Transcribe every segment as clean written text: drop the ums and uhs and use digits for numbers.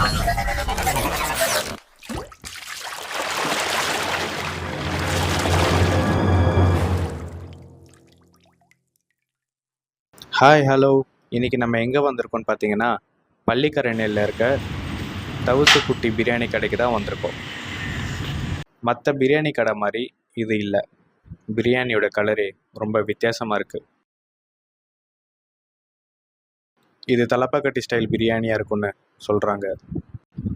Hi hello. இன்னைக்கு நம்ம எங்கே வந்திருக்கோம்னு பார்த்தீங்கன்னா, பள்ளிக்கரணையில் இருக்க தவுசுக்குட்டி பிரியாணி கடைக்கு தான் வந்திருக்கோம். மற்ற பிரியாணி கடை மாதிரி இது இல்லை. பிரியாணியோட கலரே ரொம்ப வித்தியாசமாக இருக்குது. இது தலப்பாக்கட்டி ஸ்டைல் பிரியாணியாக இருக்குன்னு சொல்கிறாங்க.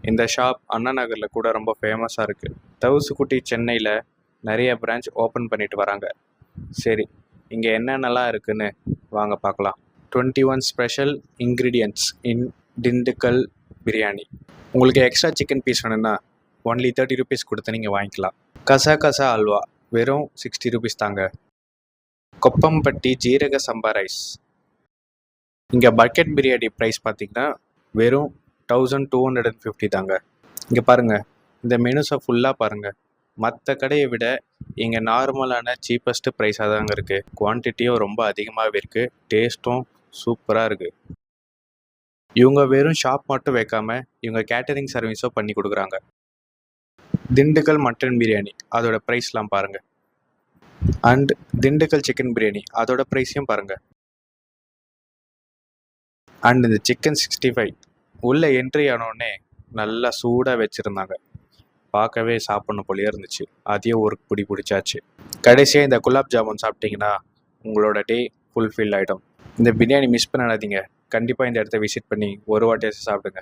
இந்த ஷாப் அண்ணா நகரில் கூட ரொம்ப ஃபேமஸாக இருக்குது. தவுசுக்குட்டி சென்னையில் நிறைய பிரான்ச் ஓப்பன் பண்ணிட்டு வராங்க. சரி, இங்கே என்னென்னலாம் இருக்குன்னு வாங்க பார்க்கலாம். 21 ஸ்பெஷல் இன்க்ரீடியன்ட்ஸ் இன் திண்டுக்கல் பிரியாணி. உங்களுக்கு எக்ஸ்ட்ரா சிக்கன் பீஸ் வேணும்னா ஒன்லி 30 rupees கொடுத்து நீங்கள் வாங்கிக்கலாம். கசா அல்வா வெறும் 60 rupees தாங்க. கொப்பம்பட்டி ஜீரக சம்பா ரைஸ். இங்கே பக்கெட் பிரியாணி ப்ரைஸ் பார்த்தீங்கன்னா வெறும் 1250 தாங்க. இங்கே பாருங்கள், இந்த மெனுஸை ஃபுல்லாக பாருங்கள். மற்ற கடையை விட இங்கே நார்மலான சீப்பஸ்ட்டு ப்ரைஸாக தாங்க இருக்குது. குவான்டிட்டியும் ரொம்ப அதிகமாகவே இருக்குது. டேஸ்ட்டும் சூப்பராக இருக்குது. இவங்க வெறும் ஷாப் மட்டும் வைக்காம இவங்க கேட்டரிங் சர்வீஸும் பண்ணி கொடுக்குறாங்க. திண்டுக்கல் மட்டன் பிரியாணி அதோட ப்ரைஸ்லாம் பாருங்கள். அண்ட் திண்டுக்கல் சிக்கன் பிரியாணி அதோட ப்ரைஸையும் பாருங்கள். அண்ட் இந்த சிக்கன் 65 உள்ளே என்ட்ரி ஆனோடனே நல்லா சூடாக வச்சுருந்தாங்க. பார்க்கவே சாப்பிட்ணும் போலியே இருந்துச்சு. அதையும் ஒரு பிடி பிடிச்சாச்சு. கடைசியாக இந்த குலாப் ஜாமுன் சாப்பிட்டிங்கன்னா உங்களோட டே ஃபுல்ஃபில் ஆகிடும். இந்த பிரியாணி மிஸ் பண்ணாதீங்க. கண்டிப்பாக இந்த இடத்த விசிட் பண்ணி ஒரு வாட்டியாச்சும் சாப்பிடுங்க.